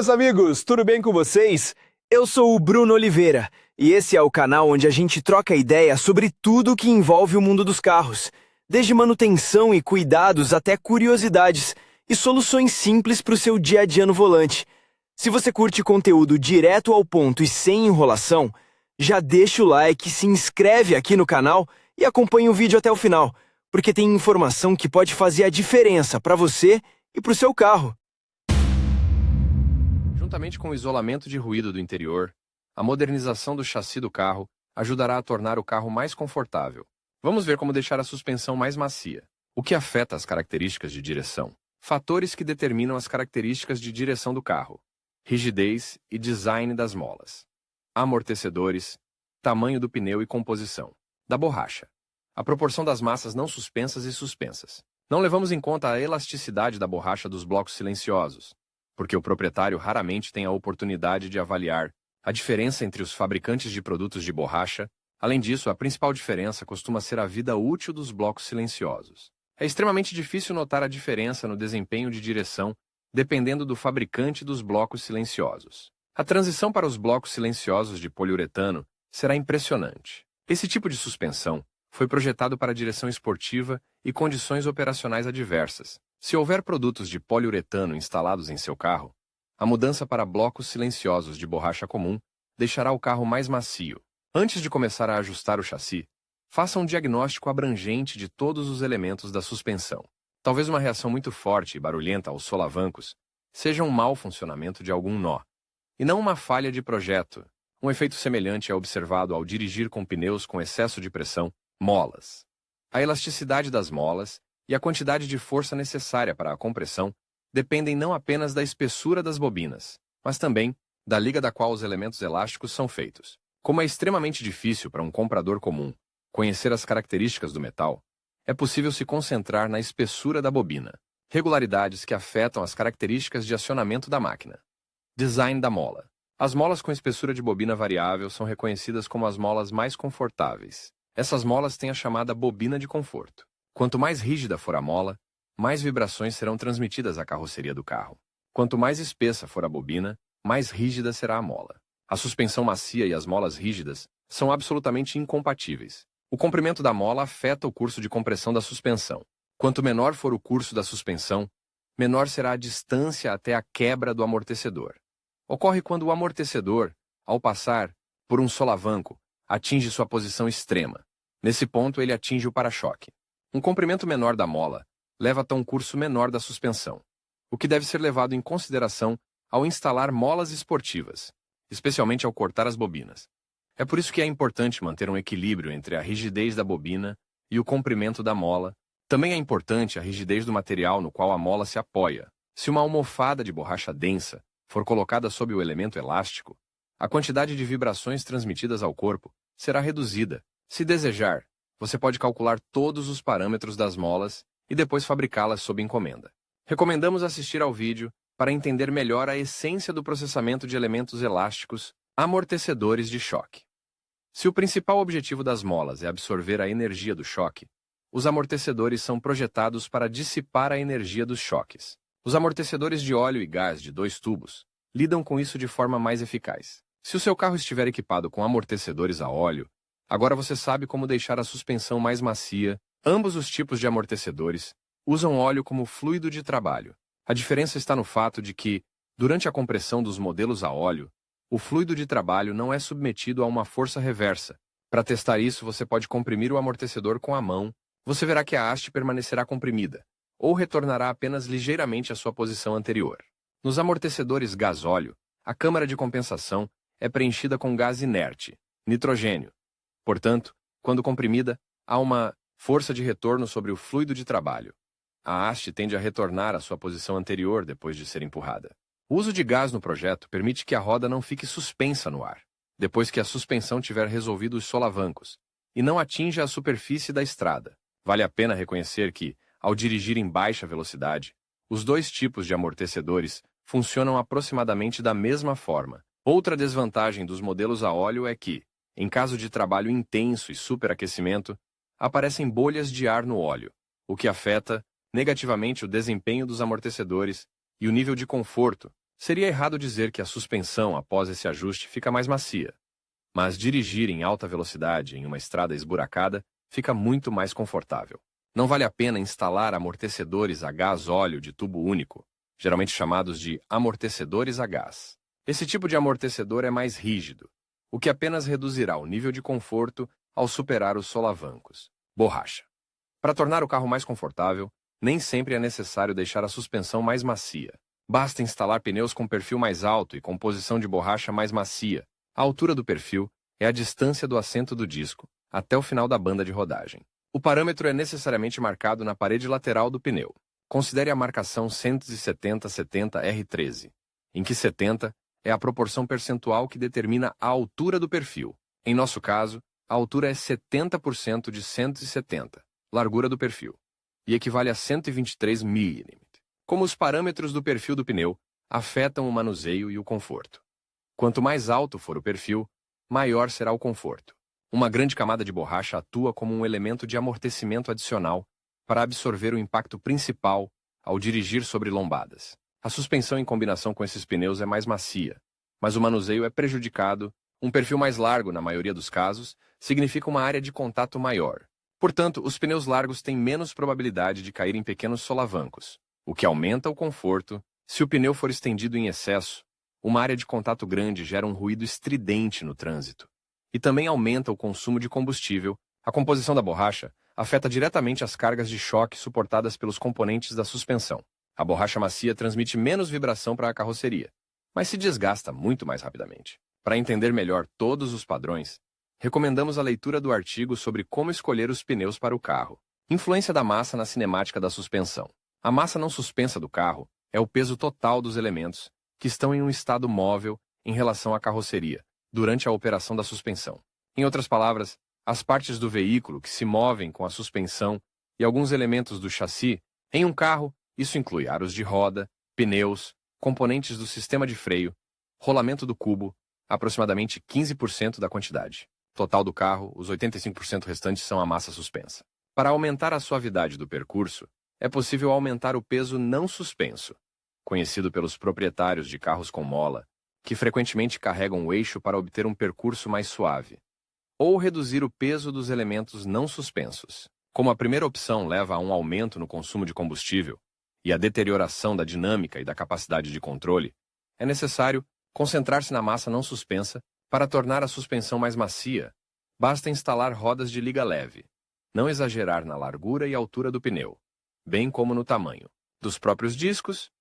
meus amigos, tudo bem com vocês? Eu sou o Bruno Oliveira e esse é o canal onde a gente troca ideia sobre tudo que envolve o mundo dos carros, desde manutenção e cuidados até curiosidades e soluções simples para o seu dia a dia no volante. Se você curte conteúdo direto ao ponto e sem enrolação, já deixa o like, se inscreve aqui no canal e acompanha o vídeo até o final, porque tem informação que pode fazer a diferença para você e para o seu carro. Juntamente com o isolamento de ruído do interior, a modernização do chassi do carro ajudará a tornar o carro mais confortável. Vamos ver como deixar a suspensão mais macia. O que afeta as características de direção? Fatores que determinam as características de direção do carro: rigidez e design das molas, amortecedores, tamanho do pneu e composição da borracha, a proporção das massas não suspensas e suspensas. Não levamos em conta a elasticidade da borracha dos blocos silenciosos, porque o proprietário raramente tem a oportunidade de avaliar a diferença entre os fabricantes de produtos de borracha. Além disso, a principal diferença costuma ser a vida útil dos blocos silenciosos. É extremamente difícil notar a diferença no desempenho de direção dependendo do fabricante dos blocos silenciosos. A transição para os blocos silenciosos de poliuretano será impressionante. Esse tipo de suspensão foi projetado para direção esportiva e condições operacionais adversas. Se houver produtos de poliuretano instalados em seu carro, a mudança para blocos silenciosos de borracha comum deixará o carro mais macio. Antes de começar a ajustar o chassi, faça um diagnóstico abrangente de todos os elementos da suspensão. Talvez uma reação muito forte e barulhenta aos solavancos seja um mau funcionamento de algum nó, e não uma falha de projeto. Um efeito semelhante é observado ao dirigir com pneus com excesso de pressão, molas. A elasticidade das molas e a quantidade de força necessária para a compressão dependem não apenas da espessura das bobinas, mas também da liga da qual os elementos elásticos são feitos. Como é extremamente difícil para um comprador comum conhecer as características do metal, é possível se concentrar na espessura da bobina, regularidades que afetam as características de acionamento da máquina. Design da mola. As molas com espessura de bobina variável são reconhecidas como as molas mais confortáveis. Essas molas têm a chamada bobina de conforto. Quanto mais rígida for a mola, mais vibrações serão transmitidas à carroceria do carro. Quanto mais espessa for a bobina, mais rígida será a mola. A suspensão macia e as molas rígidas são absolutamente incompatíveis. O comprimento da mola afeta o curso de compressão da suspensão. Quanto menor for o curso da suspensão, menor será a distância até a quebra do amortecedor. Ocorre quando o amortecedor, ao passar por um solavanco, atinge sua posição extrema. Nesse ponto, ele atinge o para-choque. Um comprimento menor da mola leva a um curso menor da suspensão, o que deve ser levado em consideração ao instalar molas esportivas, especialmente ao cortar as bobinas. É por isso que é importante manter um equilíbrio entre a rigidez da bobina e o comprimento da mola. Também é importante a rigidez do material no qual a mola se apoia. Se uma almofada de borracha densa for colocada sob o elemento elástico, a quantidade de vibrações transmitidas ao corpo será reduzida. Se desejar, você pode calcular todos os parâmetros das molas e depois fabricá-las sob encomenda. Recomendamos assistir ao vídeo para entender melhor a essência do processamento de elementos elásticos, amortecedores de choque. Se o principal objetivo das molas é absorver a energia do choque, os amortecedores são projetados para dissipar a energia dos choques. Os amortecedores de óleo e gás de 2 tubos lidam com isso de forma mais eficaz. Se o seu carro estiver equipado com amortecedores a óleo, agora você sabe como deixar a suspensão mais macia. Ambos os tipos de amortecedores usam óleo como fluido de trabalho. A diferença está no fato de que, durante a compressão dos modelos a óleo, o fluido de trabalho não é submetido a uma força reversa. Para testar isso, você pode comprimir o amortecedor com a mão. Você verá que a haste permanecerá comprimida, ou retornará apenas ligeiramente à sua posição anterior. Nos amortecedores gás-óleo, a câmara de compensação é preenchida com gás inerte, nitrogênio. Portanto, quando comprimida, há uma força de retorno sobre o fluido de trabalho. A haste tende a retornar à sua posição anterior depois de ser empurrada. O uso de gás no projeto permite que a roda não fique suspensa no ar, depois que a suspensão tiver resolvido os solavancos, e não atinja a superfície da estrada. Vale a pena reconhecer que, ao dirigir em baixa velocidade, os 2 tipos de amortecedores funcionam aproximadamente da mesma forma. Outra desvantagem dos modelos a óleo é que, em caso de trabalho intenso e superaquecimento, aparecem bolhas de ar no óleo, o que afeta negativamente o desempenho dos amortecedores e o nível de conforto, Seria errado dizer que a suspensão após esse ajuste fica mais macia, mas dirigir em alta velocidade em uma estrada esburacada fica muito mais confortável. Não vale a pena instalar amortecedores a gás óleo de tubo único, geralmente chamados de amortecedores a gás. Esse tipo de amortecedor é mais rígido, o que apenas reduzirá o nível de conforto ao superar os solavancos. Borracha. Para tornar o carro mais confortável, nem sempre é necessário deixar a suspensão mais macia. Basta instalar pneus com perfil mais alto e composição de borracha mais macia. A altura do perfil é a distância do assento do disco até o final da banda de rodagem. O parâmetro é necessariamente marcado na parede lateral do pneu. Considere a marcação 170-70-R13, em que 70 é a proporção percentual que determina a altura do perfil. Em nosso caso, a altura é 70% de 170, largura do perfil, e equivale a 123 mm. Como os parâmetros do perfil do pneu afetam o manuseio e o conforto. Quanto mais alto for o perfil, maior será o conforto. Uma grande camada de borracha atua como um elemento de amortecimento adicional para absorver o impacto principal ao dirigir sobre lombadas. A suspensão em combinação com esses pneus é mais macia, mas o manuseio é prejudicado. Um perfil mais largo, na maioria dos casos, significa uma área de contato maior. Portanto, os pneus largos têm menos probabilidade de cair em pequenos solavancos, o que aumenta o conforto. Se o pneu for estendido em excesso, uma área de contato grande gera um ruído estridente no trânsito. E também aumenta o consumo de combustível. A composição da borracha afeta diretamente as cargas de choque suportadas pelos componentes da suspensão. A borracha macia transmite menos vibração para a carroceria, mas se desgasta muito mais rapidamente. Para entender melhor todos os padrões, recomendamos a leitura do artigo sobre como escolher os pneus para o carro. Influência da massa na cinemática da suspensão. A massa não suspensa do carro é o peso total dos elementos que estão em um estado móvel em relação à carroceria durante a operação da suspensão. Em outras palavras, as partes do veículo que se movem com a suspensão e alguns elementos do chassi. Em um carro, isso inclui aros de roda, pneus, componentes do sistema de freio, rolamento do cubo, aproximadamente 15% da quantidade. Total do carro, os 85% restantes são a massa suspensa. Para aumentar a suavidade do percurso, é possível aumentar o peso não suspenso, conhecido pelos proprietários de carros com mola, que frequentemente carregam o eixo para obter um percurso mais suave, ou reduzir o peso dos elementos não suspensos. Como a primeira opção leva a um aumento no consumo de combustível e a deterioração da dinâmica e da capacidade de controle, é necessário concentrar-se na massa não suspensa para tornar a suspensão mais macia. Basta instalar rodas de liga leve, não exagerar na largura e altura do pneu, bem como no tamanho dos próprios discos